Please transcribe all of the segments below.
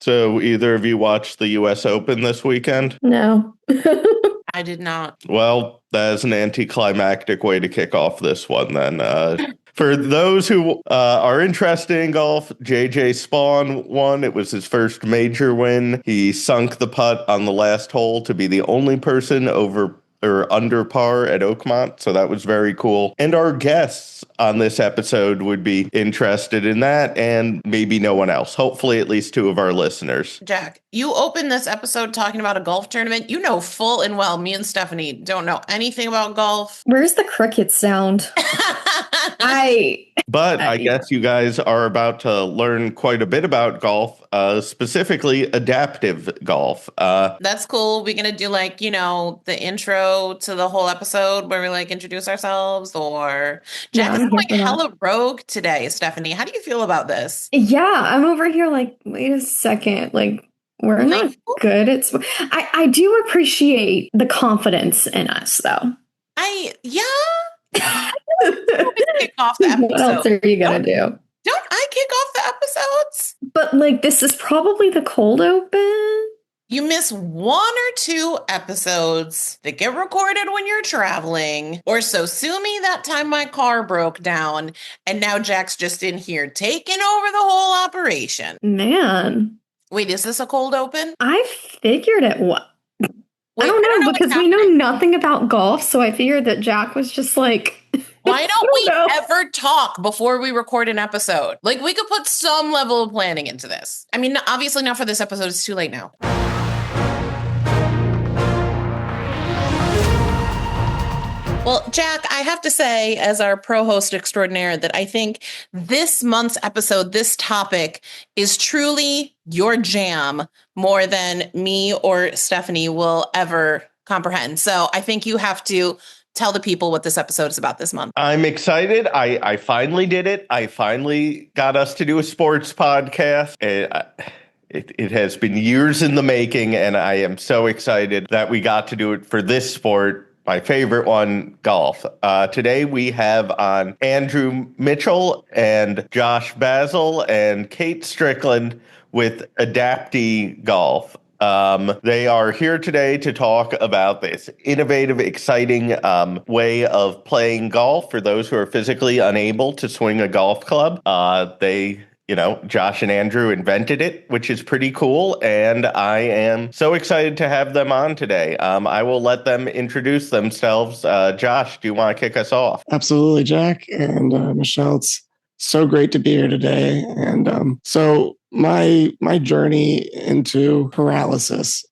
So either of you watched the U.S. Open this weekend? No. I did not. Well, that is an anticlimactic way to kick off this one then. For those who are interested in golf, JJ Spaun won. It was his first major win. He sunk the putt on the last hole to be the only person over or under par at Oakmont, so that was very cool. And our guests on this episode would be interested in that, and maybe no one else. Hopefully at least two of our listeners. Jack, you opened this episode talking about a golf tournament. You know full and well me and Stephanie don't know anything about golf. Where's the cricket sound? But I guess you guys are about to learn quite a bit about golf, specifically adaptive golf. That's cool. We're going to do the intro to the whole episode where we introduce ourselves, or Jack is hella rogue today. Stephanie, how do you feel about this? Yeah, I'm over here wait a second. We're not good at I do appreciate the confidence in us though. Kick off the episode. What else are you gonna do? Don't I kick off the episodes? But this is probably the cold open. You miss one or two episodes that get recorded when you're traveling, or so sue me that time my car broke down, and now Jack's just in here taking over the whole operation. Man. Wait, is this a cold open? I figured it was. I don't know because we know nothing about golf, so I figured that Jack was just why don't we ever talk before we record an episode? We could put some level of planning into this. I mean, obviously not for this episode. It's too late now. Well, Jack, I have to say, as our pro-host extraordinaire, that I think this month's episode, this topic, is truly your jam more than me or Stephanie will ever comprehend. So I think you have to tell the people what this episode is about this month. I'm excited. I finally did it. I finally got us to do a sports podcast. It has been years in the making, and I am so excited that we got to do it for this sport. My favorite one, golf. Today we have on Andrew Mitchell and Josh Basile and Kate Strickland with AdapTee Golf. They are here today to talk about this innovative, exciting way of playing golf for those who are physically unable to swing a golf club. Josh and Andrew invented it, which is pretty cool, and I am so excited to have them on today. I will let them introduce themselves. Josh, do you want to kick us off? Absolutely, Jack. And Michelle, it's so great to be here today. And so my journey into paralysis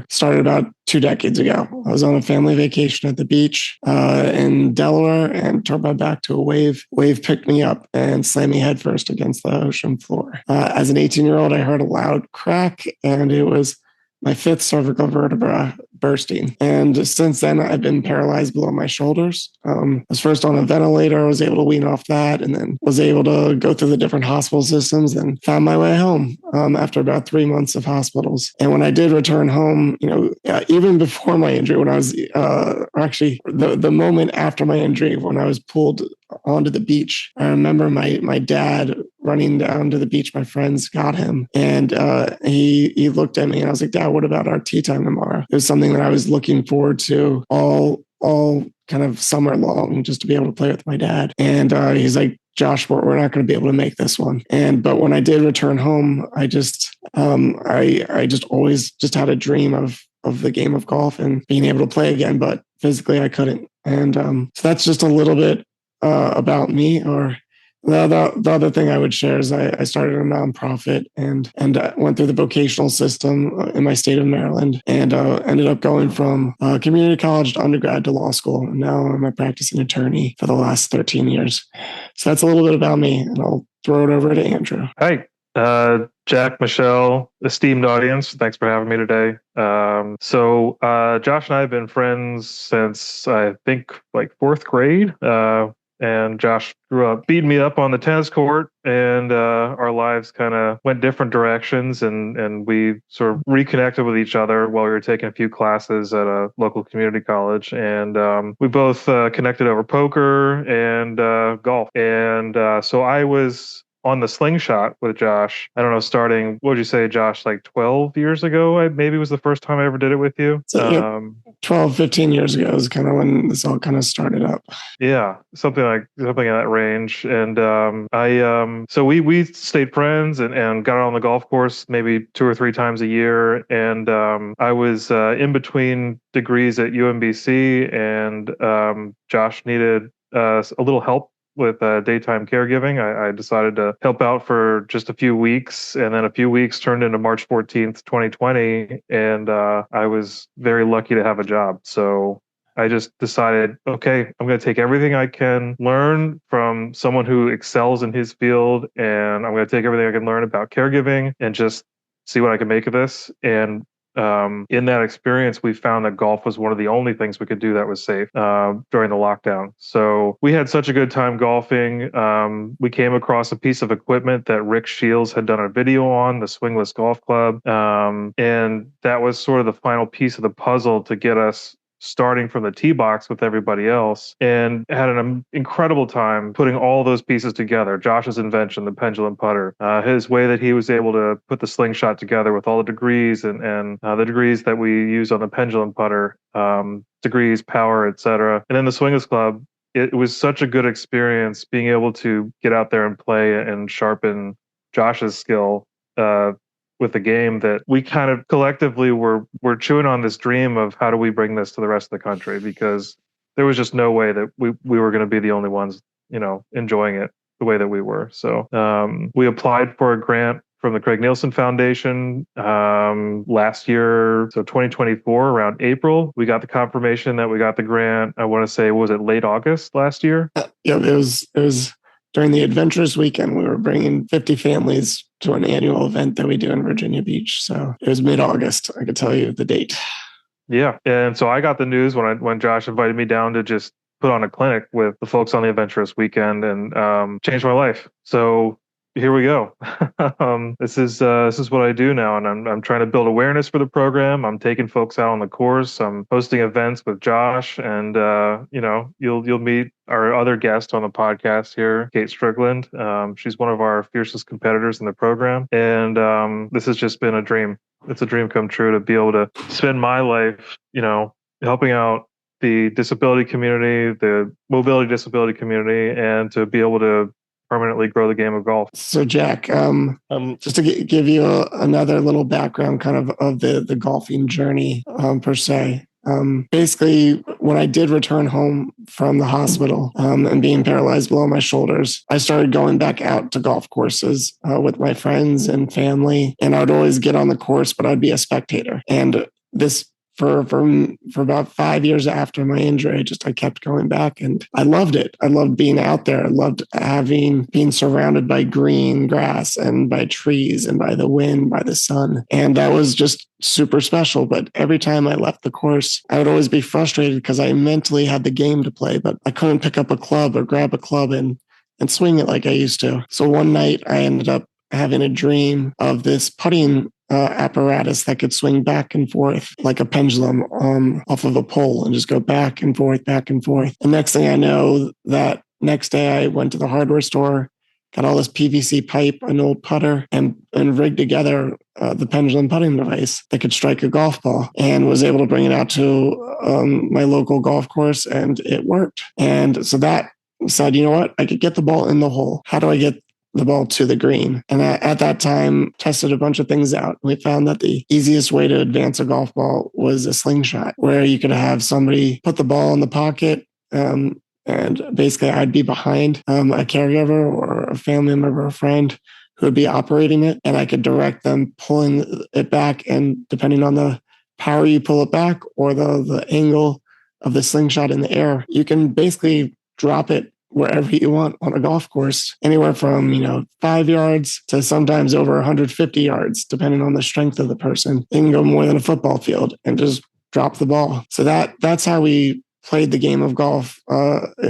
started about 2 decades ago. I was on a family vacation at the beach in Delaware and turned my back to a wave. Wave picked me up and slammed me headfirst against the ocean floor. As an 18-year-old, I heard a loud crack, and it was my 5th cervical vertebra bursting. And since then, I've been paralyzed below my shoulders. I was first on a ventilator. I was able to wean off that, and then was able to go through the different hospital systems and found my way home after about 3 months of hospitals. And when I did return home, even before my injury, when I was actually the moment after my injury, when I was pulled onto the beach, I remember my dad running down to the beach. My friends got him, and he looked at me, and I was like, "Dad, what about our tea time tomorrow?" It was something that I was looking forward to all kind of summer long, just to be able to play with my dad. And he's like, "Josh, we're not going to be able to make this one." But when I did return home, I just always just had a dream of the game of golf and being able to play again, but physically I couldn't. And so that's just a little bit about me. Or the other thing I would share is I started a nonprofit and went through the vocational system in my state of Maryland, and ended up going from community college to undergrad to law school. And now I'm a practicing attorney for the last 13 years. So that's a little bit about me, and I'll throw it over to Andrew. Hi, Jack, Michelle, esteemed audience. Thanks for having me today. So Josh and I have been friends since I think 4th grade. And Josh grew up beating me up on the tennis court, and our lives kind of went different directions, and we sort of reconnected with each other while we were taking a few classes at a local community college. And we both connected over poker and golf. And so I was on the slingshot with Josh. I don't know, starting, what would you say, Josh, like 12 years ago, maybe was the first time I ever did it with you. So, 12, 15 years ago is kind of when this all kind of started up. Yeah, something in that range. And so we stayed friends and got out on the golf course maybe 2 or 3 times a year. And I was in between degrees at UMBC, and Josh needed a little help with daytime caregiving. I decided to help out for just a few weeks, and then a few weeks turned into March 14th, 2020, and I was very lucky to have a job. So I just decided, okay, I'm going to take everything I can learn from someone who excels in his field, and I'm going to take everything I can learn about caregiving and just see what I can make of this. And in that experience, we found that golf was one of the only things we could do that was safe during the lockdown. So we had such a good time golfing. We came across a piece of equipment that Rick Shields had done a video on, the Swingless Golf Club. And that was sort of the final piece of the puzzle to get us starting from the tee box with everybody else, and had an incredible time putting all those pieces together. Josh's invention, the pendulum putter, his way that he was able to put the slingshot together with all the degrees and the degrees that we use on the pendulum putter, degrees, power, etc. And then the Swingless Club, it was such a good experience being able to get out there and play and sharpen Josh's skill with the game, that we kind of collectively were chewing on this dream of how do we bring this to the rest of the country, because there was just no way that we were going to be the only ones, enjoying it the way that we were. So we applied for a grant from the Craig Nielsen Foundation last year, so 2024, around April. We got the confirmation that we got the grant. I want to say, was it late August last year? Yeah, it was during the Adventurous Weekend. We were bringing 50 families to an annual event that we do in Virginia Beach. So it was mid-August. I could tell you the date. Yeah. And so I got the news when Josh invited me down to just put on a clinic with the folks on the Adventurous Weekend, and changed my life. So here we go. This is what I do now, and I'm trying to build awareness for the program. I'm taking folks out on the course. I'm hosting events with Josh, and you'll meet our other guest on the podcast here, Kate Strickland. She's one of our fiercest competitors in the program, and this has just been a dream. It's a dream come true to be able to spend my life, helping out the disability community, the mobility disability community, and to be able to permanently grow the game of golf. So Jack, just to give you another little background kind of the golfing journey per se. Basically, when I did return home from the hospital and being paralyzed below my shoulders, I started going back out to golf courses with my friends and family, and I'd always get on the course, but I'd be a spectator. And this for about 5 years after my injury, I kept going back, and I loved it. I loved being out there. I loved being surrounded by green grass and by trees and by the wind, by the sun. And that was just super special. But every time I left the course, I would always be frustrated because I mentally had the game to play, but I couldn't pick up a club or grab a club and swing it like I used to. So one night I ended up having a dream of this putting apparatus that could swing back and forth like a pendulum off of a pole and just go back and forth, back and forth. And next thing I know, that next day I went to the hardware store, got all this PVC pipe, an old putter, and rigged together the pendulum putting device that could strike a golf ball, and was able to bring it out to my local golf course, and it worked. And so that said, you know what? I could get the ball in the hole. How do I get the ball to the green? And at that time, tested a bunch of things out. We found that the easiest way to advance a golf ball was a slingshot, where you could have somebody put the ball in the pocket, and basically I'd be behind a caregiver or a family member or a friend who would be operating it, and I could direct them pulling it back. And depending on the power you pull it back or the angle of the slingshot in the air, you can basically drop it wherever you want on a golf course, anywhere from 5 yards to sometimes over 150 yards, depending on the strength of the person. It can go more than a football field and just drop the ball. So that's how we played the game of golf.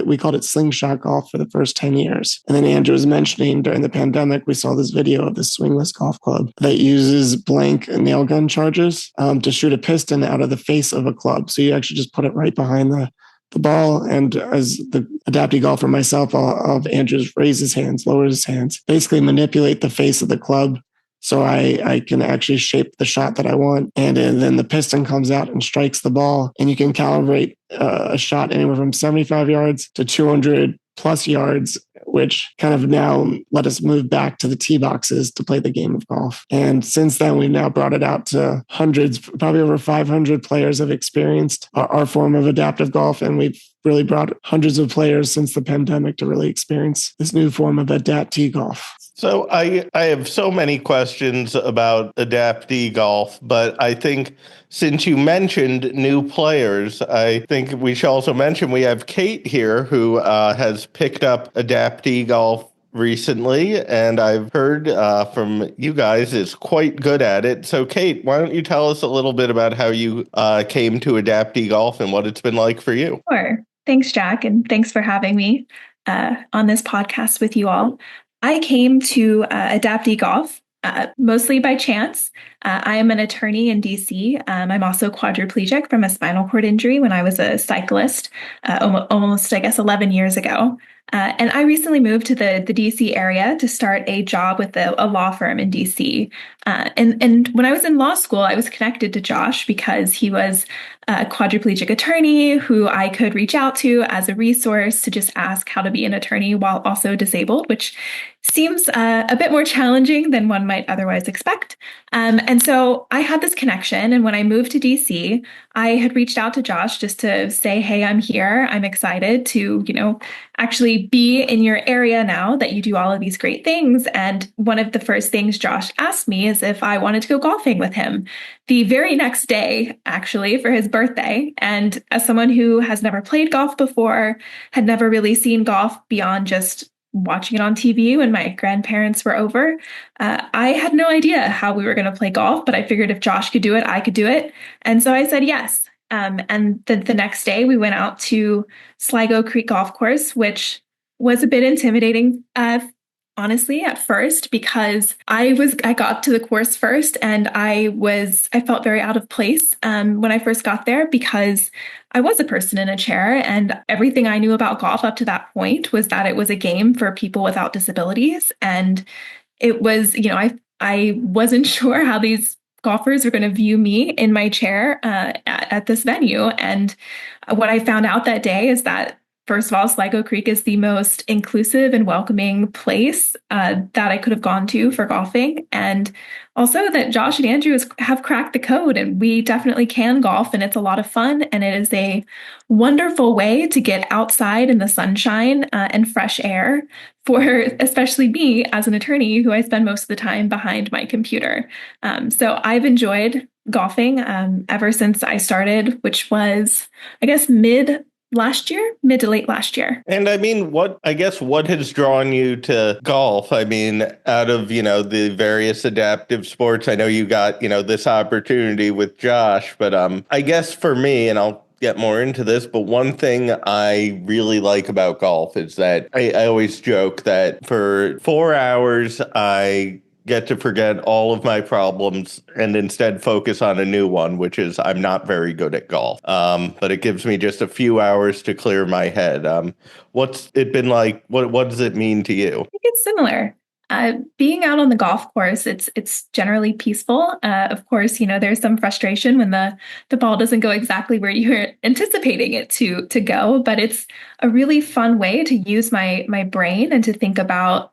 We called it slingshot golf for the first 10 years. And then Andrew was mentioning during the pandemic, we saw this video of the Swingless Golf Club that uses blank nail gun charges to shoot a piston out of the face of a club. So you actually just put it right behind the the ball. And as the AdaptTee golfer myself, I'll have Andrew raise his hands, lower his hands, basically manipulate the face of the club so I can actually shape the shot that I want. And then the piston comes out and strikes the ball. And you can calibrate a shot anywhere from 75 yards to 200 plus yards, which kind of now let us move back to the tee boxes to play the game of golf. And since then, we've now brought it out to hundreds, probably over 500 players have experienced our form of adaptive golf. And we've really brought hundreds of players since the pandemic to really experience this new form of AdaptTee golf. So I have so many questions about AdaptTee Golf, but I think since you mentioned new players, I think we should also mention we have Kate here who has picked up AdaptTee Golf recently, and I've heard from you guys is quite good at it. So Kate, why don't you tell us a little bit about how you came to AdaptTee Golf and what it's been like for you? Sure. Thanks, Jack, and thanks for having me on this podcast with you all. I came to AdaptTee Golf mostly by chance. I am an attorney in DC. I'm also quadriplegic from a spinal cord injury when I was a cyclist almost, I guess, 11 years ago. And I recently moved to the DC area to start a job with a law firm in DC. And when I was in law school, I was connected to Josh because he was a quadriplegic attorney who I could reach out to as a resource to just ask how to be an attorney while also disabled, which seems a bit more challenging than one might otherwise expect. And so I had this connection. And when I moved to DC, I had reached out to Josh just to say, hey, I'm here. I'm excited to, actually be in your area now that you do all of these great things. And one of the first things Josh asked me is if I wanted to go golfing with him the very next day, actually, for his birthday. And as someone who has never played golf before, had never really seen golf beyond just watching it on TV when my grandparents were over, I had no idea how we were going to play golf, but I figured if Josh could do it, I could do it. And so I said yes. And the next day we went out to Sligo Creek Golf Course, which was a bit intimidating, honestly, at first, because I got to the course first and I felt very out of place when I first got there because I was a person in a chair and everything I knew about golf up to that point was that it was a game for people without disabilities. And it was, I wasn't sure how these golfers are going to view me in my chair at this venue. And what I found out that day is that, first of all, Sligo Creek is the most inclusive and welcoming place that I could have gone to for golfing. And also that Josh and Andrew have cracked the code and we definitely can golf and it's a lot of fun. And it is a wonderful way to get outside in the sunshine and fresh air for especially me as an attorney who I spend most of the time behind my computer. So I've enjoyed golfing ever since I started, which was, I guess, mid to late last year. And I mean, what has drawn you to golf? I mean, out of, the various adaptive sports, I know you got, this opportunity with Josh, but I guess for me, and I'll get more into this, but one thing I really like about golf is that I always joke that for 4 hours, I get to forget all of my problems and instead focus on a new one, which is I'm not very good at golf. But it gives me just a few hours to clear my head. What's it been like? What does it mean to you? I think it's similar. Being out on the golf course, it's generally peaceful. Of course, there's some frustration when the ball doesn't go exactly where you're anticipating it to go, but it's a really fun way to use my brain and to think about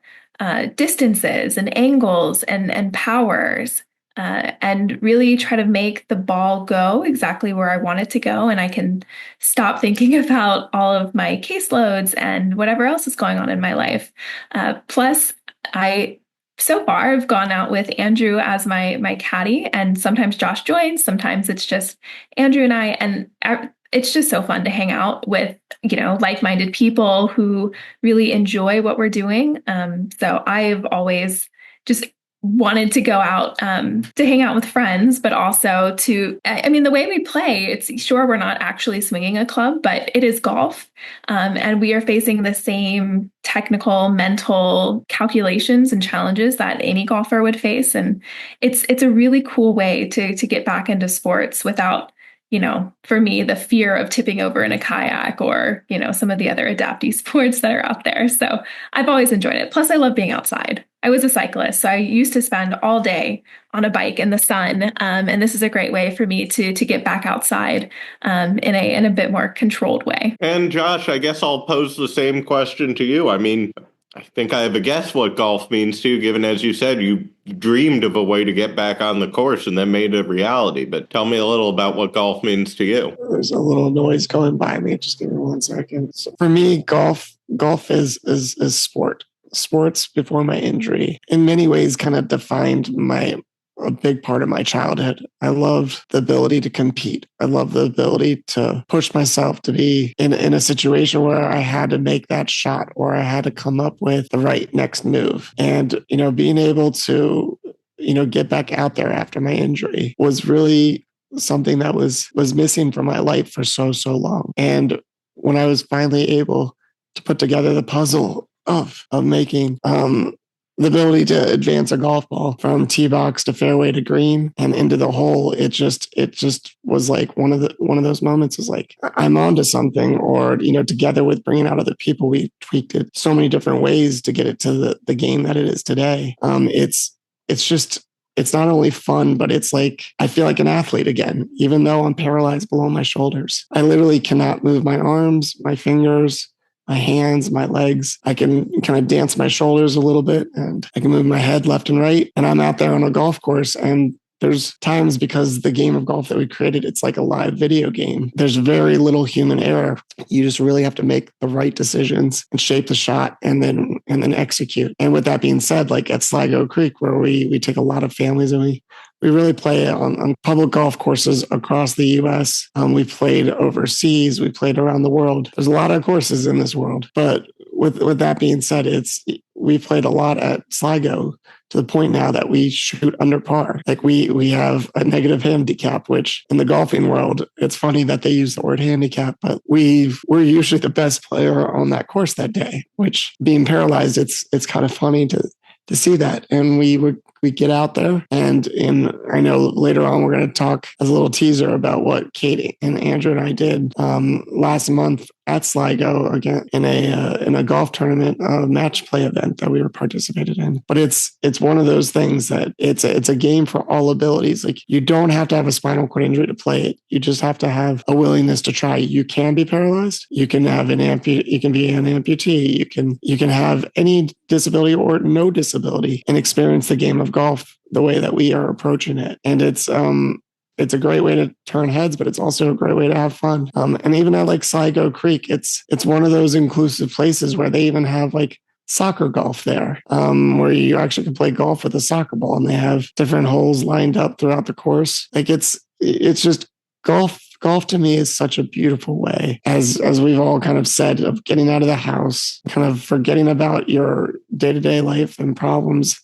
distances and angles and powers and really try to make the ball go exactly where I want it to go. And I can stop thinking about all of my caseloads and whatever else is going on in my life. Plus, so far, I've gone out with Andrew as my caddy, and sometimes Josh joins. Sometimes it's just Andrew and I, and it's just so fun to hang out with, like-minded people who really enjoy what we're doing. So I've always just wanted to go out to hang out with friends, but also the way we play, it's sure we're not actually swinging a club, but it is golf. And we are facing the same technical, mental calculations and challenges that any golfer would face. And it's a really cool way to get back into sports without for me, the fear of tipping over in a kayak or, some of the other adaptee sports that are out there. So I've always enjoyed it. Plus, I love being outside. I was a cyclist, so I used to spend all day on a bike in the sun. And this is a great way for me to get back outside in a bit more controlled way. And Josh, I guess I'll pose the same question to you. I mean, I think I have a guess what golf means to you, given, as you said, you dreamed of a way to get back on the course and then made it a reality. But tell me a little about what golf means to you. There's a little noise going by me. Just give me 1 second. So for me, golf is sport. Sports before my injury in many ways kind of defined a big part of my childhood. I loved the ability to compete. I love the ability to push myself to be in a situation where I had to make that shot or I had to come up with the right next move. And, being able to, get back out there after my injury was really something that was missing from my life for so long. And when I was finally able to put together the puzzle of making the ability to advance a golf ball from tee box to fairway to green and into the hole, it just was like one of those moments is like, I'm onto something. Or, together with bringing out other people, we tweaked it so many different ways to get it to the game that it is today. It's not only fun, but it's like, I feel like an athlete again, even though I'm paralyzed below my shoulders. I literally cannot move my arms, my fingers, my hands, my legs. I can kind of dance my shoulders a little bit and I can move my head left and right. And I'm out there on a golf course, and there's times, because the game of golf that we created, it's like a live video game. There's very little human error. You just really have to make the right decisions and shape the shot and then execute. And with that being said, like at Sligo Creek, where we take a lot of families and we really play on public golf courses across the U.S. We played overseas. We played around the world. There's a lot of courses in this world. But with that being said, we played a lot at Sligo to the point now that we shoot under par. Like we have a negative handicap, which in the golfing world, it's funny that they use the word handicap, but we're usually the best player on that course that day, which being paralyzed, it's kind of funny to see that. And we get out there, and I know later on we're going to talk as a little teaser about what Kate and Andrew and I did last month at Sligo again in a golf tournament, match play event that we were participated in. But it's one of those things that it's a game for all abilities. Like, you don't have to have a spinal cord injury to play it. You just have to have a willingness to try. You can be paralyzed. You can have you can be an amputee. You can have any disability or no disability and experience the game of golf the way that we are approaching it. And it's a great way to turn heads, but it's also a great way to have fun. And even at like Sligo Creek, it's one of those inclusive places where they even have like soccer golf there, where you actually can play golf with a soccer ball, and they have different holes lined up throughout the course. Like it's just golf. Golf to me is such a beautiful way, as we've all kind of said, of getting out of the house, kind of forgetting about your day-to-day life and problems,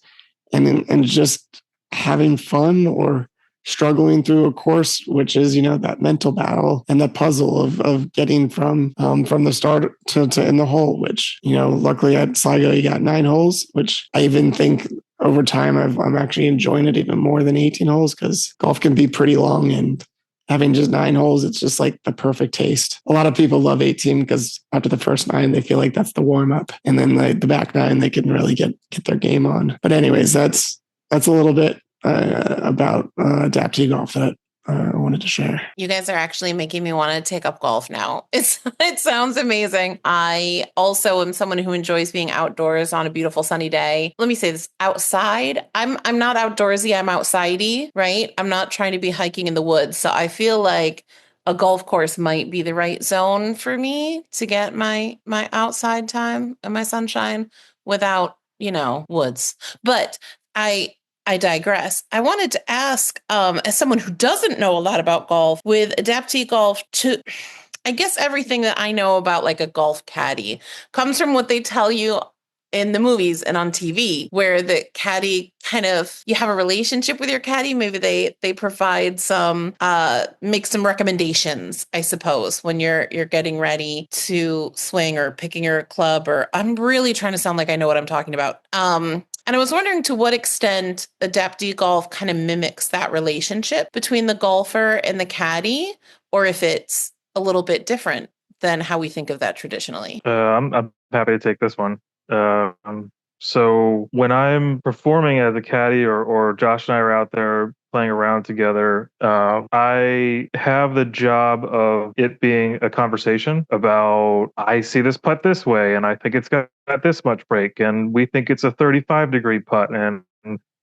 and just having fun or struggling through a course, which is, that mental battle and the puzzle of getting from the start to in the hole, which, luckily at Sligo, you got 9 holes, which I even think over time, I'm actually enjoying it even more than 18 holes, because golf can be pretty long, and having just 9 holes, it's just like the perfect taste. A lot of people love 18 because after the first 9, they feel like that's the warm up. And then the back 9, they can really get their game on. But anyways, that's a little bit about AdapTee Golf that I wanted to share. You guys are actually making me want to take up golf now. It sounds amazing. I also am someone who enjoys being outdoors on a beautiful sunny day. Let me say this: outside. I'm not outdoorsy. I'm outsidey, right? I'm not trying to be hiking in the woods. So I feel like a golf course might be the right zone for me to get my outside time and my sunshine without, woods. But I digress. I wanted to ask, as someone who doesn't know a lot about golf, with AdapTee Golf, I guess everything that I know about like a golf caddy comes from what they tell you in the movies and on TV, where the caddy you have a relationship with your caddy. Maybe they provide make some recommendations, I suppose, when you're getting ready to swing or picking your club, or I'm really trying to sound like I know what I'm talking about. And I was wondering to what extent AdapTee Golf kind of mimics that relationship between the golfer and the caddy, or if it's a little bit different than how we think of that traditionally. I'm happy to take this one. So when I'm performing as a caddy or Josh and I are out there playing around together, I have the job of it being a conversation about, I see this putt this way, and I think it's got this much break, and we think it's a 35-degree putt, and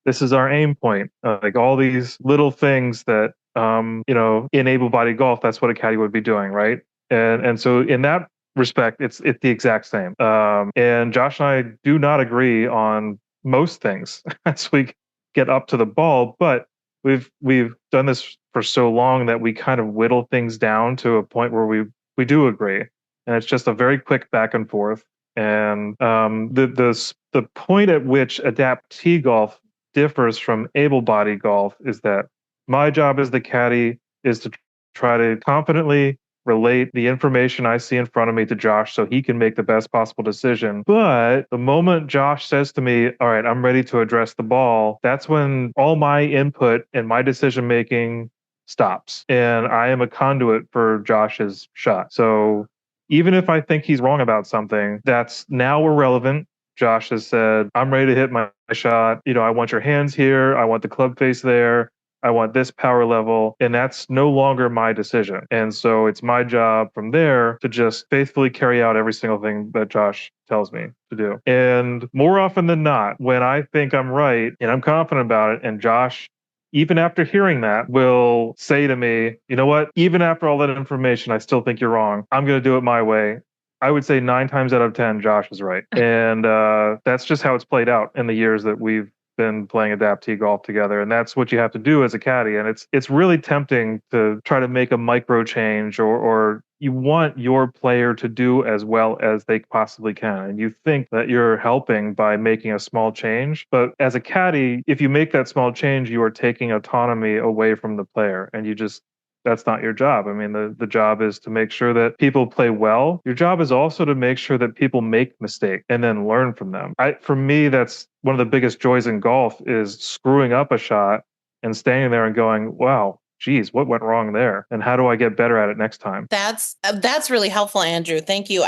this is our aim point. Like all these little things that, in able-bodied golf, that's what a caddy would be doing, right? And so in that respect, it's the exact same. And Josh and I do not agree on most things as we get up to the ball, but we've done this for so long that we kind of whittle things down to a point where we do agree, and it's just a very quick back and forth. And the point at which AdapTee Golf differs from able-bodied golf is that my job as the caddy is to try to confidently relate the information I see in front of me to Josh so he can make the best possible decision. But the moment Josh says to me, all right, I'm ready to address the ball, that's when all my input and my decision making stops. And I am a conduit for Josh's shot. So even if I think he's wrong about something, that's now irrelevant. Josh has said, I'm ready to hit my shot. I want your hands here. I want the club face there. I want this power level, and that's no longer my decision. And so it's my job from there to just faithfully carry out every single thing that Josh tells me to do. And more often than not, when I think I'm right and I'm confident about it, and Josh, even after hearing that, will say to me, you know what, even after all that information, I still think you're wrong. I'm going to do it my way. I would say 9 times out of 10, Josh is right. And that's just how it's played out in the years that we've been playing AdapTee Golf together, and that's what you have to do as a caddy. And it's really tempting to try to make a micro change, or you want your player to do as well as they possibly can, and you think that you're helping by making a small change. But as a caddy, if you make that small change, you are taking autonomy away from the player, and that's not your job. I mean, the job is to make sure that people play well. Your job is also to make sure that people make mistakes and then learn from them. For me, that's one of the biggest joys in golf, is screwing up a shot and standing there and going, wow, geez, what went wrong there? And how do I get better at it next time? That's really helpful, Andrew. Thank you.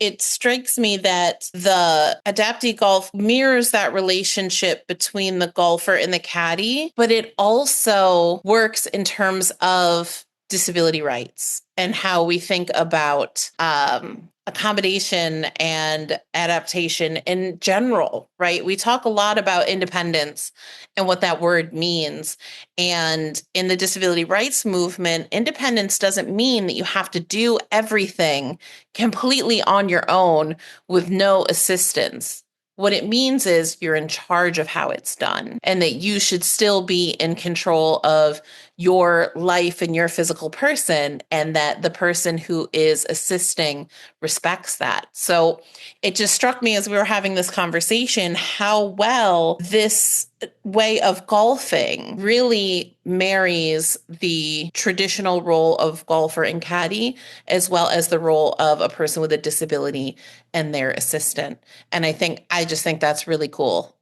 It strikes me that the AdapTee Golf mirrors that relationship between the golfer and the caddy, but it also works in terms of disability rights and how we think about accommodation and adaptation in general, right? We talk a lot about independence and what that word means. And in the disability rights movement, independence doesn't mean that you have to do everything completely on your own with no assistance. What it means is you're in charge of how it's done, and that you should still be in control of your life and your physical person, and that the person who is assisting respects that. So it just struck me as we were having this conversation how well this way of golfing really marries the traditional role of golfer and caddy, as well as the role of a person with a disability and their assistant. And I just think that's really cool.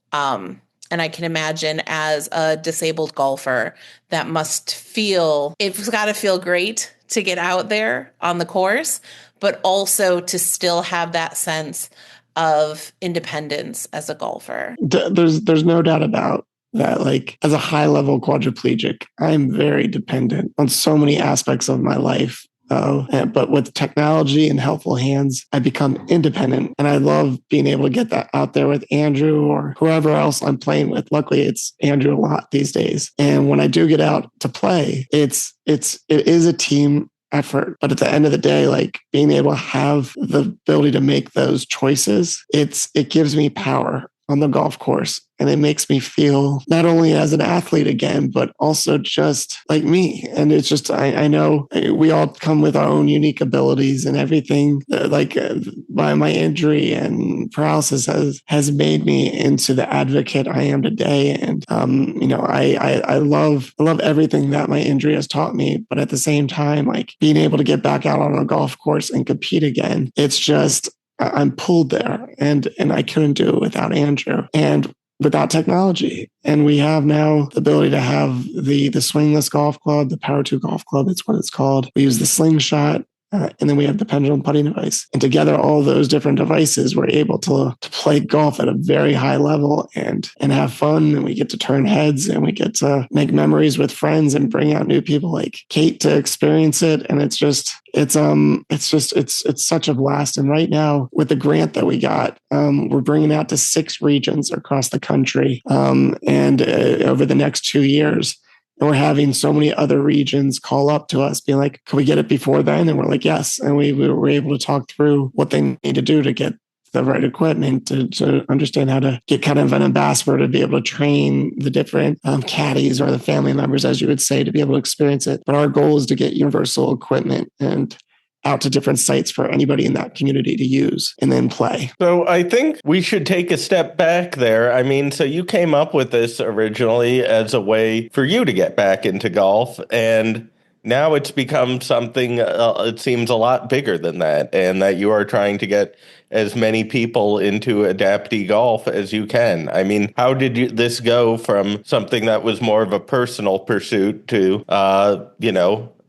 And I can imagine as a disabled golfer, that it's got to feel great to get out there on the course, but also to still have that sense of independence as a golfer. There's no doubt about that. Like, as a high-level quadriplegic, I'm very dependent on so many aspects of my life. But with technology and helpful hands, I become independent, and I love being able to get that out there with Andrew or whoever else I'm playing with. Luckily, it's Andrew a lot these days. And when I do get out to play, it is a team effort. But at the end of the day, like, being able to have the ability to make those choices, it gives me power on the golf course. And it makes me feel not only as an athlete again, but also just like me. And it's just, I know we all come with our own unique abilities, and everything by my injury and paralysis has made me into the advocate I am today. And, I love everything that my injury has taught me. But at the same time, like, being able to get back out on a golf course and compete again, it's just, I'm pulled there, and I couldn't do it without Andrew. And without technology. And we have now the ability to have the swingless golf club, the Power 2 golf club, it's what it's called. We use the slingshot. And then we have the pendulum putting device. And together, all those different devices, we're able to play golf at a very high level and have fun. And we get to turn heads and we get to make memories with friends and bring out new people like Kate to experience it. And it's such a blast. And right now, with the grant that we got, we're bringing out to 6 regions across the country. And over the next 2 years. And we're having so many other regions call up to us being like, can we get it before then? And we're like, yes. And we were able to talk through what they need to do to get the right equipment, to understand how to get kind of an ambassador to be able to train the different caddies or the family members, as you would say, to be able to experience it. But our goal is to get universal equipment and out to different sites for anybody in that community to use and then play. So I think we should take a step back there. I mean, so you came up with this originally as a way for you to get back into golf, and now it's become something, it seems a lot bigger than that, and that you are trying to get as many people into AdaptTee Golf as you can. I mean, how did this go from something that was more of a personal pursuit to,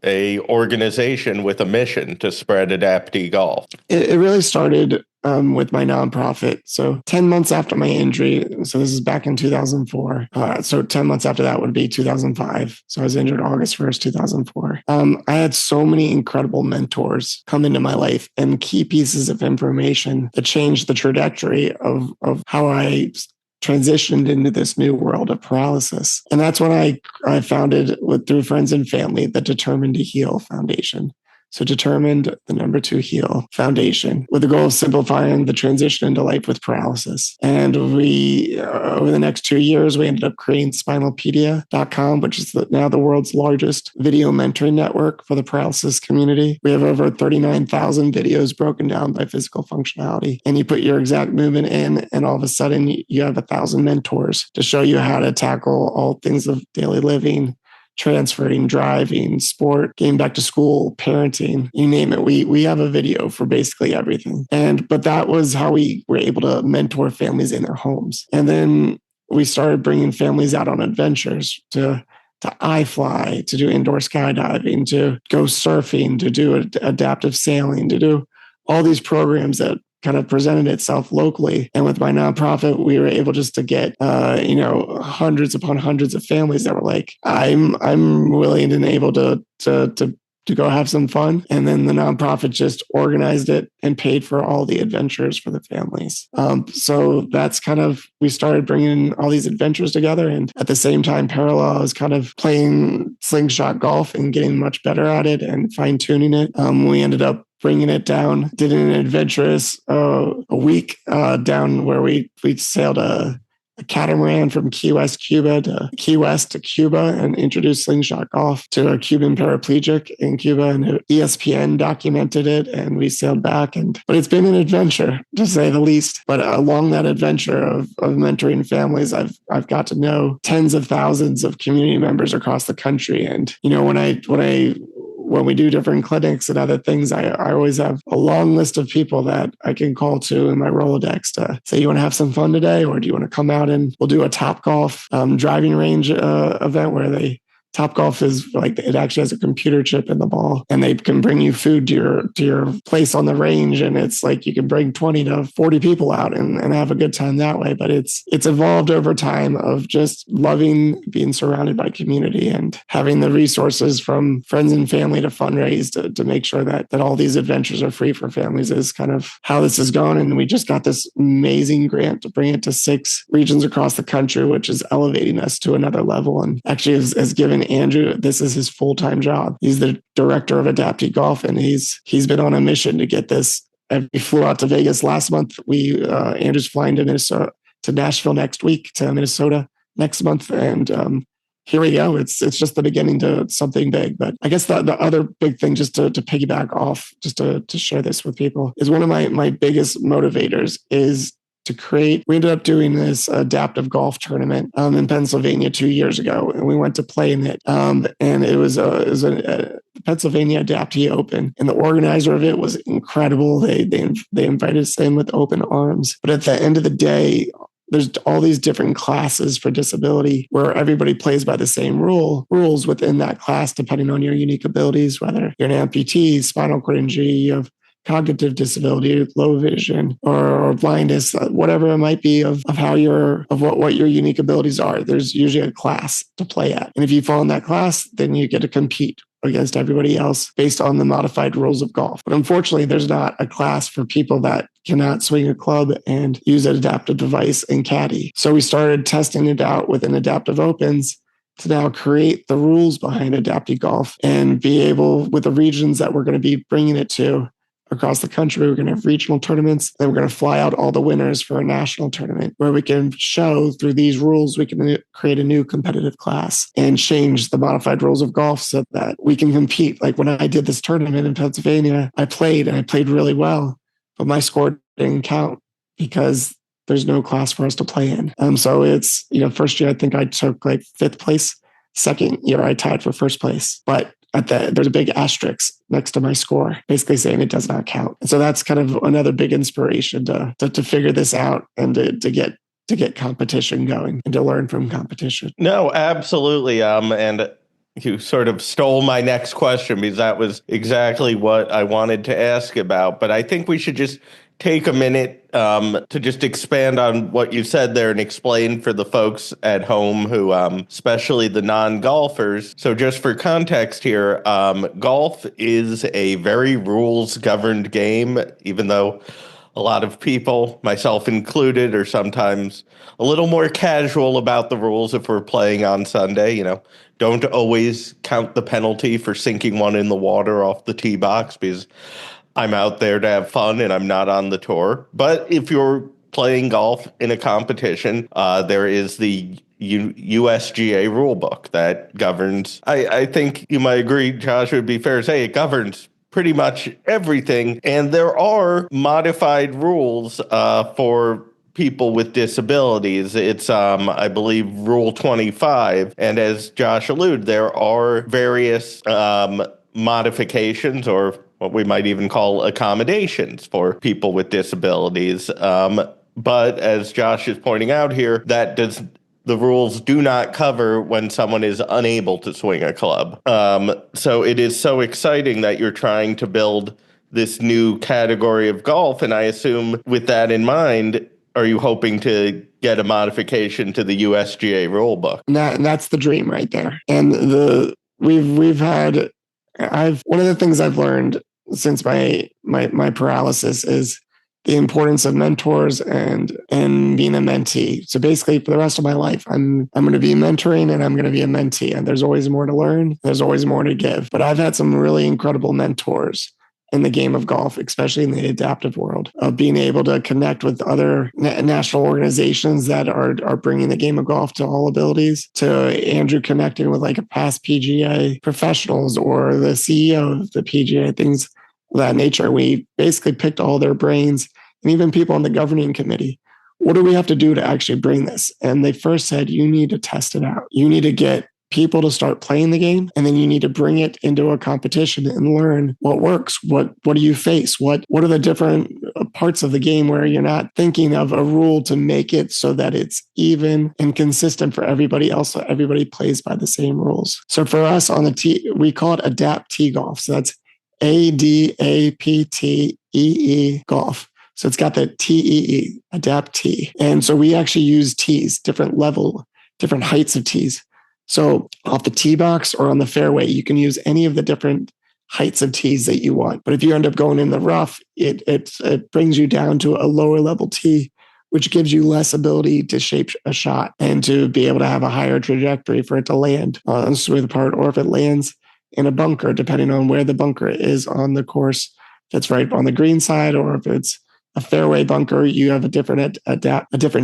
a organization with a mission to spread AdaptTee Golf? It really started with my nonprofit. So 10 months after my injury, so this is back in 2004. So 10 months after that would be 2005. So I was injured August 1st, 2004. I had so many incredible mentors come into my life and key pieces of information that changed the trajectory of how I transitioned into this new world of paralysis. And that's when I founded, through friends and family, the Determined to Heal Foundation. So Determined, the number 2 Heal Foundation, with the goal of simplifying the transition into life with paralysis. And we, over the next 2 years, we ended up creating Spinalpedia.com, which is now the world's largest video mentoring network for the paralysis community. We have over 39,000 videos broken down by physical functionality. And you put your exact movement in, and all of a sudden you have 1,000 mentors to show you how to tackle all things of daily living, transferring, driving, sport, getting back to school, parenting, you name it. We have a video for basically everything. But that was how we were able to mentor families in their homes. And then we started bringing families out on adventures to iFly, to do indoor skydiving, to go surfing, to do adaptive sailing, to do all these programs that kind of presented itself locally. And with my nonprofit, we were able just to get, hundreds upon hundreds of families that were like, I'm willing and able to go have some fun. And then the nonprofit just organized it and paid for all the adventures for the families. So that's kind of, we started bringing all these adventures together. And at the same time, parallel, I was kind of playing slingshot golf and getting much better at it and fine tuning it. We ended up bringing it down, did an adventurous a week down where we sailed a catamaran from Key West, Cuba to Key West to Cuba and introduced slingshot golf to a Cuban paraplegic in Cuba, and ESPN documented it, and we sailed back. But it's been an adventure, to say the least. But along that adventure of mentoring families, I've got to know tens of thousands of community members across the country. And when we do different clinics and other things, I always have a long list of people that I can call to in my Rolodex to say, you want to have some fun today? Or do you want to come out and we'll do a Topgolf driving range event where Topgolf is like, it actually has a computer chip in the ball, and they can bring you food to your place on the range. And it's like, you can bring 20 to 40 people out and have a good time that way. But it's evolved over time of just loving being surrounded by community and having the resources from friends and family to fundraise to make sure that all these adventures are free for families is kind of how this has gone. And we just got this amazing grant to bring it to 6 regions across the country, which is elevating us to another level, and actually has given Andrew, this is his full-time job. He's the director of AdaptTee Golf, and he's been on a mission to get this. We flew out to Vegas last month. Andrew's flying to Nashville next week, to Minnesota next month, and here we go. It's just the beginning to something big. But I guess the other big thing, just to piggyback off, just to share this with people, is one of my biggest motivators is to create. We ended up doing this adaptive golf tournament in Pennsylvania 2 years ago, and we went to play in it. And it was a Pennsylvania AdaptTee Open, and the organizer of it was incredible. They invited us in with open arms. But at the end of the day, there's all these different classes for disability where everybody plays by the same rules within that class, depending on your unique abilities, whether you're an amputee, spinal cord injury, you have cognitive disability, low vision, or blindness, whatever it might be of what your unique abilities are. There's usually a class to play at. And if you fall in that class, then you get to compete against everybody else based on the modified rules of golf. But unfortunately, there's not a class for people that cannot swing a club and use an adaptive device and caddy. So we started testing it out within Adaptive Opens to now create the rules behind AdapTee Golf and be able, with the regions that we're going to be bringing it to across the country, we're going to have regional tournaments. Then we're going to fly out all the winners for a national tournament where we can show through these rules, we can create a new competitive class and change the modified rules of golf so that we can compete. Like when I did this tournament in Pennsylvania, I played really well, but my score didn't count because there's no class for us to play in. So it's, first year, I think I took like 5th place. Second year, I tied for 1st place, but there's a big asterisk next to my score, basically saying it does not count. And so that's kind of another big inspiration to figure this out and to get competition going and to learn from competition. No, absolutely. And you sort of stole my next question because that was exactly what I wanted to ask about. But I think we should just take a minute to just expand on what you said there and explain for the folks at home who, especially the non-golfers. So just for context here, golf is a very rules-governed game, even though a lot of people, myself included, are sometimes a little more casual about the rules if we're playing on Sunday. Don't always count the penalty for sinking one in the water off the tee box because I'm out there to have fun and I'm not on the tour. But if you're playing golf in a competition, there is the USGA rule book that governs. I think you might agree, Josh, it would be fair to say it governs pretty much everything. And there are modified rules for people with disabilities. It's, I believe, Rule 25. And as Josh alluded, there are various modifications or what we might even call accommodations for people with disabilities. But as Josh is pointing out here, the rules do not cover when someone is unable to swing a club. So it is so exciting that you're trying to build this new category of golf. And I assume with that in mind, are you hoping to get a modification to the USGA rule book? And that's the dream right there. And we've had one of the things I've learned since my paralysis is the importance of mentors and being a mentee. So basically for the rest of my life, I'm going to be mentoring and I'm going to be a mentee, and there's always more to learn. There's always more to give, but I've had some really incredible mentors in the game of golf, especially in the adaptive world, of being able to connect with other national organizations that are bringing the game of golf to all abilities, to Andrew connecting with like a past PGA professionals or the CEO of the PGA, things of that nature. We basically picked all their brains and even people on the governing committee. What do we have to do to actually bring this? And they first said, you need to test it out. You need to get people to start playing the game, and then you need to bring it into a competition and learn what works. What do you face? What are the different parts of the game where you're not thinking of a rule to make it so that it's even and consistent for everybody else, so everybody plays by the same rules. So for us on the tee, we call it AdapTee Golf. So that's ADAPTEE Golf. So it's got the TEE, AdapTee. And so we actually use tees, different heights of tees. So off the tee box or on the fairway, you can use any of the different heights of tees that you want. But if you end up going in the rough, it brings you down to a lower level tee, which gives you less ability to shape a shot and to be able to have a higher trajectory for it to land on a smooth part, or if it lands in a bunker, depending on where the bunker is on the course, if it's right on the green side, or if it's a fairway bunker, you have a different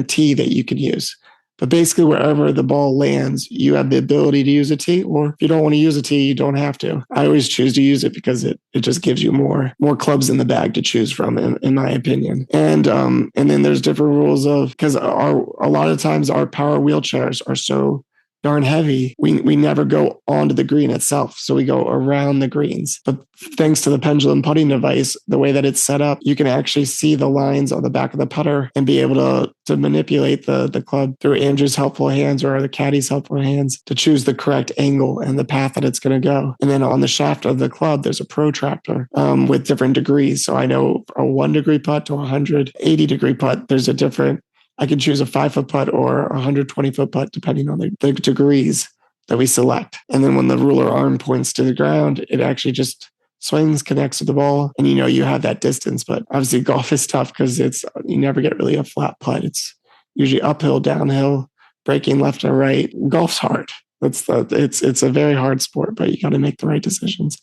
tee that you can use. But basically, wherever the ball lands, you have the ability to use a tee, or if you don't want to use a tee, you don't have to. I always choose to use it because it just gives you more clubs in the bag to choose from, in my opinion. And then there's different rules because a lot of times our power wheelchairs are so darn heavy, we never go onto the green itself. So we go around the greens. But thanks to the pendulum putting device, the way that it's set up, you can actually see the lines on the back of the putter and be able to manipulate the club through Andrew's helpful hands or the caddy's helpful hands to choose the correct angle and the path that it's going to go. And then on the shaft of the club, there's a protractor with different degrees. So I know a 1 degree putt to 180 degree putt, there's a different, I can choose a 5-foot putt or a 120-foot putt, depending on the degrees that we select. And then when the ruler arm points to the ground, it actually just swings, connects to the ball, and you have that distance. But obviously golf is tough because you never get really a flat putt. It's usually uphill, downhill, breaking left or right. Golf's hard. It's a very hard sport, but you got to make the right decisions.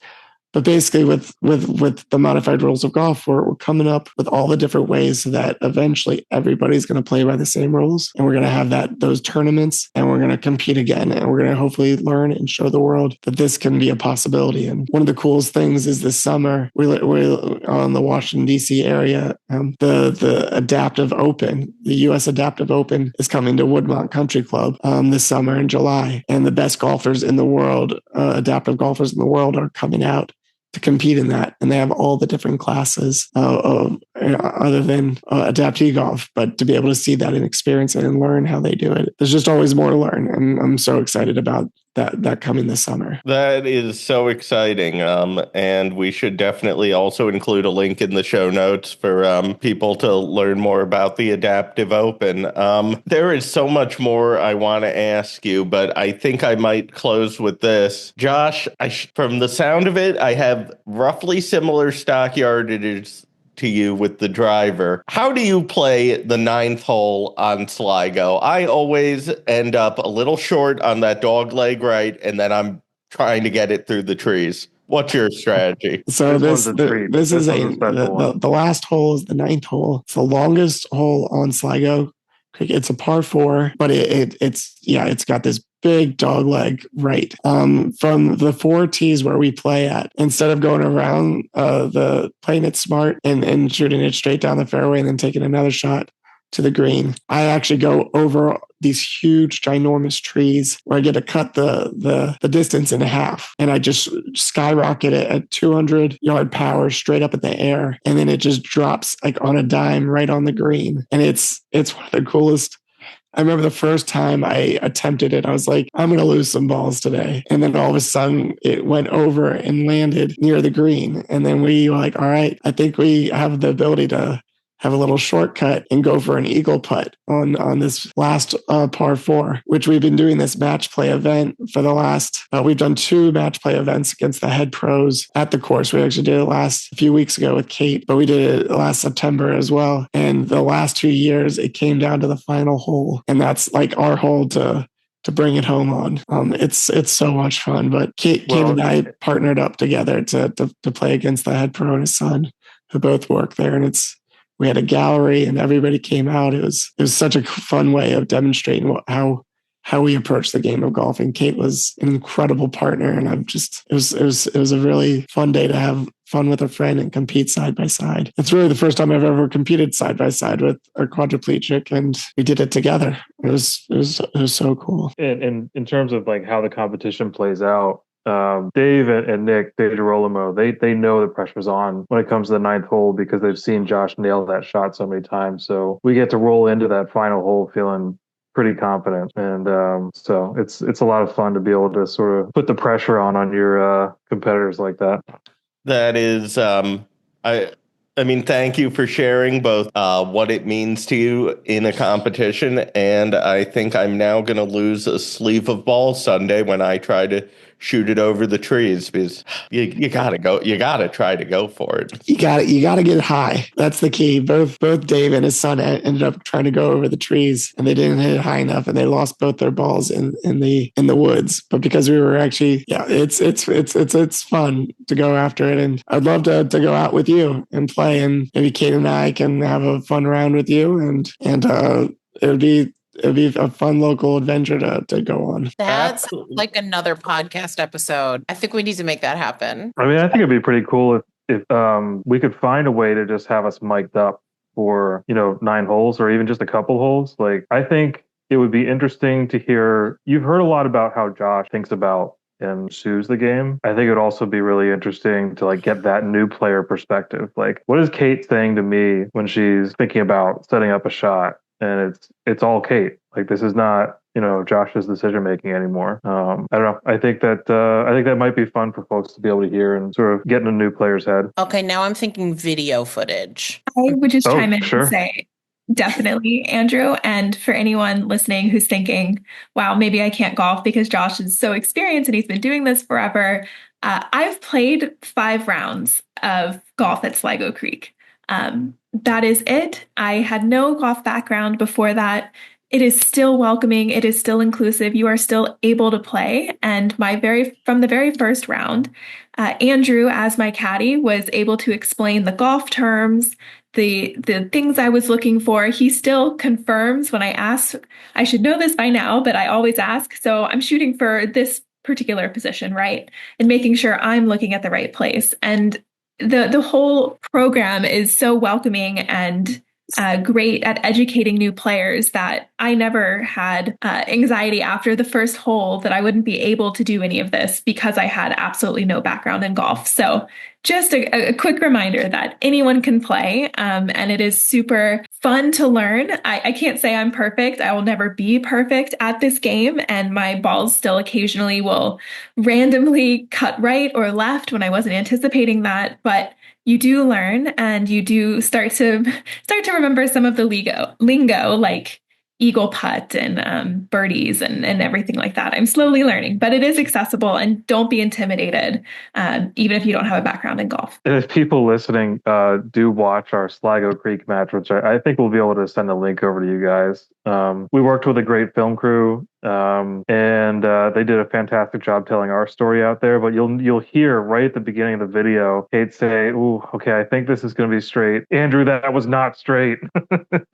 But basically, with the modified rules of golf, we're coming up with all the different ways so that eventually everybody's going to play by the same rules, and we're going to have those tournaments, and we're going to compete again, and we're going to hopefully learn and show the world that this can be a possibility. And one of the coolest things is this summer we're on the Washington D.C. area. The Adaptive Open, the U.S. Adaptive Open, is coming to Woodmont Country Club this summer in July, and the best golfers in the world, adaptive golfers in the world, are coming out to compete in that. And they have all the different classes other than AdapTee Golf, but to be able to see that and experience it and learn how they do it. There's just always more to learn. And I'm so excited about that coming this summer. That is so exciting. And we should definitely also include a link in the show notes for people to learn more about the Adaptive Open. There is so much more I want to ask you, but I think I might close with this. Josh, from the sound of it, I have roughly similar stock yardage to you with the driver. How do you play the 9th hole on Sligo? I always end up a little short on that dog leg right, and then I'm trying to get it through the trees. What's your strategy? So this is the last hole is the 9th hole. It's the longest hole on Sligo Creek. It's a par 4, but it's got this big dog leg right. From the 4 tees where we play at, instead of going around playing it smart and shooting it straight down the fairway and then taking another shot to the green, I actually go over these huge, ginormous trees where I get to cut the distance in half. And I just skyrocket it at 200-yard power straight up in the air. And then it just drops like on a dime right on the green. And it's one of the coolest. I remember the first time I attempted it, I was like, I'm going to lose some balls today. And then all of a sudden it went over and landed near the green. And then we were like, all right, I think we have the ability to have a little shortcut and go for an eagle putt on this last par 4, which we've been doing this match play event for the last, we've done 2 match play events against the head pros at the course. We actually did it a few weeks ago with Kate, but we did it last September as well. And the last 2 years, it came down to the final hole. And that's like our hole to bring it home on. It's so much fun. But Kate and I partnered up together to play against the head pro and his son, who both work there. And we had a gallery and everybody came out. It was such a fun way of demonstrating how we approach the game of golf. And Kate was an incredible partner. And it was a really fun day to have fun with a friend and compete side by side. It's really the first time I've ever competed side by side with a quadriplegic, and we did it together. It was so cool. And in terms of like how the competition plays out, Dave and Nick DeGirolamo, they know the pressure's on when it comes to the 9th hole because they've seen Josh nail that shot so many times. So we get to roll into that final hole feeling pretty confident, and so it's a lot of fun to be able to sort of put the pressure on your competitors like that. That is, I mean, thank you for sharing both what it means to you in a competition, and I think I'm now going to lose a sleeve of balls Sunday when I try to shoot it over the trees, because you gotta try to go for it. You gotta get high. That's the key. Both Dave and his son ended up trying to go over the trees, and they didn't hit it high enough, and they lost both their balls in the woods. But because we were actually, it's fun to go after it, and I'd love to go out with you and play, and maybe Kate and I can have a fun round with you, and it'd be a fun local adventure to go on. That's like another podcast episode. I think we need to make that happen. I mean, I think it'd be pretty cool if we could find a way to just have us mic'd up for 9 holes or even just a couple holes. Like, I think it would be interesting to hear. You've heard a lot about how Josh thinks about and pursues the game. I think it would also be really interesting to like get that new player perspective. Like, what is Kate saying to me when she's thinking about setting up a shot? And it's all Kate. Like, this is not, Josh's decision making anymore. I don't know. I think that might be fun for folks to be able to hear and sort of get in a new player's head. Okay, now I'm thinking video footage. I would just chime in sure. and say, definitely, Andrew. And for anyone listening who's thinking, wow, maybe I can't golf because Josh is so experienced and he's been doing this forever. I've played 5 rounds of golf at Sligo Creek. That is it. I had no golf background before that. It is still welcoming. It is still inclusive. You are still able to play. And from the very first round, Andrew, as my caddy, was able to explain the golf terms, the things I was looking for. He still confirms when I ask. I should know this by now, but I always ask. So I'm shooting for this particular position, right? And making sure I'm looking at the right place. And the whole program is so welcoming and great at educating new players that I never had anxiety after the first hole that I wouldn't be able to do any of this because I had absolutely no background in golf. So just a quick reminder that anyone can play, and it is super fun to learn. I can't say I'm perfect. I will never be perfect at this game, and my balls still occasionally will randomly cut right or left when I wasn't anticipating that. But you do learn, and you do start to remember some of the lingo like eagle putt and birdies and everything like that. I'm slowly learning, but it is accessible, and don't be intimidated, even if you don't have a background in golf. If people listening do watch our Sligo Creek match, which I think we'll be able to send a link over to you guys. We worked with a great film crew, and they did a fantastic job telling our story out there. But you'll hear right at the beginning of the video, Kate say, "Ooh, okay, I think this is going to be straight." Andrew, that was not straight.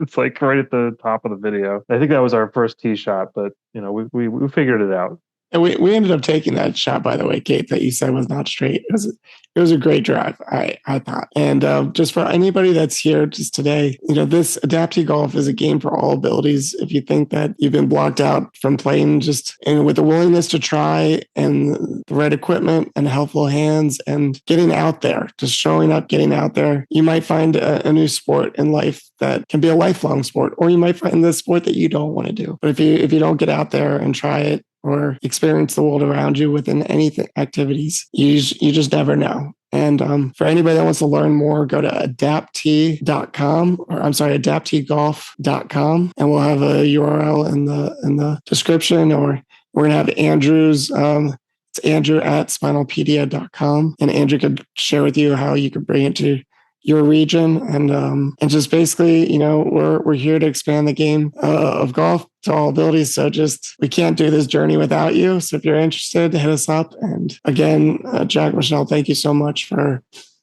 It's like right at the top of the video. I think that was our first tee shot, but we figured it out. And we ended up taking that shot, by the way, Kate, that you said was not straight. It was a great drive, I thought. And just for anybody that's here just today, this AdaptTee Golf is a game for all abilities. If you think that you've been blocked out from playing and with the willingness to try and the right equipment and helpful hands and getting out there, just showing up, getting out there, you might find a new sport in life that can be a lifelong sport, or you might find the sport that you don't want to do. But if you don't get out there and try it, or experience the world around you within anything activities, you just never know. And for anybody that wants to learn more, go to AdaptTeeGolf.com, and we'll have a URL in the description, or we're gonna have Andrew's. It's Andrew at spinalpedia.com, and Andrew could share with you how you could bring it to your region, and just basically, we're here to expand the game of golf to all abilities. So we can't do this journey without you. So if you're interested, hit us up. And again, Jack, Michelle, thank you so much for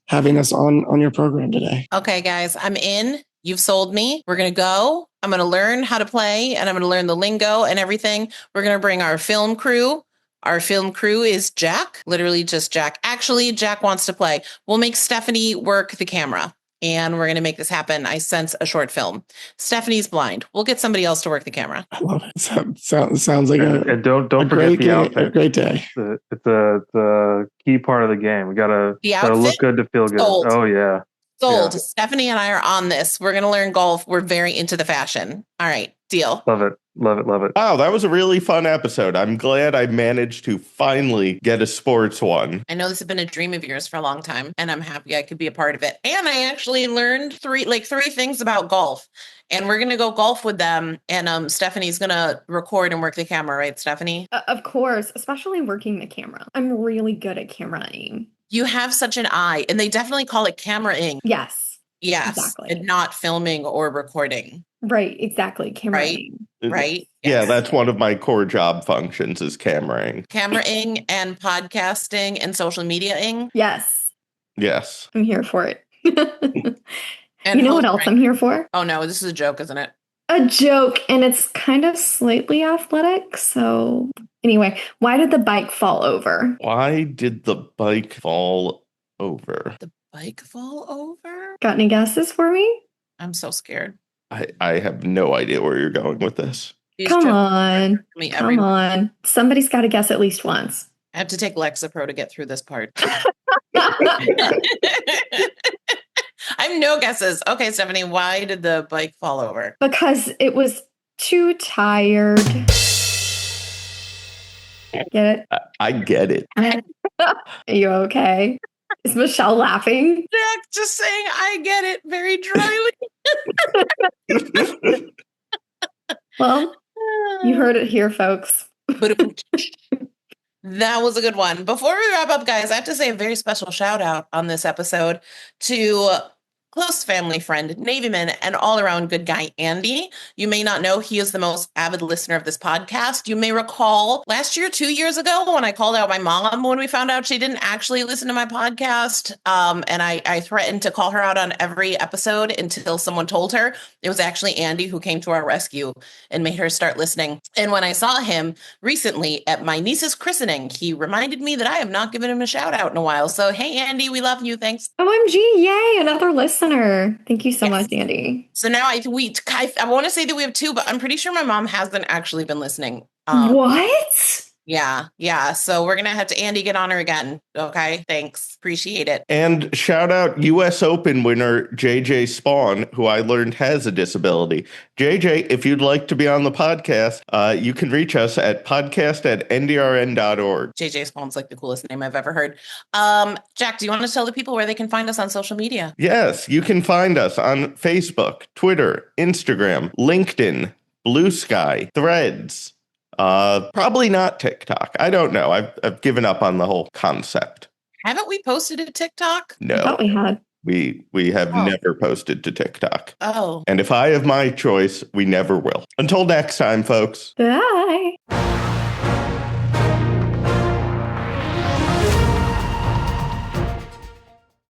having us on your program today. Okay, guys, I'm in. You've sold me. We're going to go. I'm going to learn how to play, and I'm going to learn the lingo and everything. We're going to bring our film crew. Our film crew is Jack, literally just Jack. Actually, Jack wants to play. We'll make Stephanie work the camera, and we're going to make this happen. I sense a short film. Stephanie's blind. We'll get somebody else to work the camera. I love it. Sounds like and don't forget the outfit. A great day. It's a key part of the game. We gotta look good to feel good. Sold. Oh yeah. Sold. Yeah. Stephanie and I are on this. We're going to learn golf. We're very into the fashion. All right. Deal. Love it. Wow, that was a really fun episode. I'm glad I managed to finally get a sports one. I know this has been a dream of yours for a long time, and I'm happy I could be a part of it. And I actually learned three things about golf, and we're going to go golf with them. And Stephanie's going to record and work the camera, right, Stephanie? Of course, especially working the camera. I'm really good at cameraing. You have such an eye, and they definitely call it cameraing. Yes. Yes. Exactly. And not filming or recording. Right. Exactly. Cameraing. Right? Yeah, Yes. that's one of my core job functions is cameraing. Cameraing and podcasting and social media-ing. Yes. Yes. I'm here for it. And you know what else I'm here for? Oh, no, this is a joke, isn't it? A joke, and it's kind of slightly athletic. So anyway, why did the bike fall over? Why did the bike fall over? The bike fall over? Got any guesses for me? I'm so scared. I have no idea where you're going with this. These Come trips on. me Come every- on. Somebody's got to guess at least once. I have to take Lexapro to get through this part. I have no guesses. Okay, Stephanie, why did the bike fall over? Because it was too tired. Get I get it. it? Are you okay? Is Michelle laughing? Jack just saying, I get it very dryly. Well, you heard it here, folks. That was a good one. Before we wrap up, guys, I have to say a very special shout out on this episode to close family friend, Navyman, and all around good guy, Andy. You may not know he is the most avid listener of this podcast. You may recall last year, 2 years ago, when I called out my mom when we found out she didn't actually listen to my podcast. And I threatened to call her out on every episode until someone told her. It was actually Andy who came to our rescue and made her start listening. And when I saw him recently at my niece's christening, he reminded me that I have not given him a shout out in a while. So, hey, Andy, we love you. Thanks. OMG, yay, another listener. Thank you so Yes. much, Andy. So now I want to say that we have two, but I'm pretty sure my mom hasn't actually been listening. What? Yeah. So we're going to have to, Andy, get on her again. Okay. Thanks. Appreciate it. And shout out US Open winner JJ Spaun, who I learned has a disability. JJ, if you'd like to be on the podcast, you can reach us at podcast@ndrn.org. JJ Spawn's like the coolest name I've ever heard. Jack, do you want to tell the people where they can find us on social media? Yes, you can find us on Facebook, Twitter, Instagram, LinkedIn, Blue Sky, Threads. Probably not TikTok. I don't know. I've given up on the whole concept. Haven't we posted a TikTok? No. I thought we had. We have never posted to TikTok. Oh. And if I have my choice, we never will. Until next time, folks. Bye.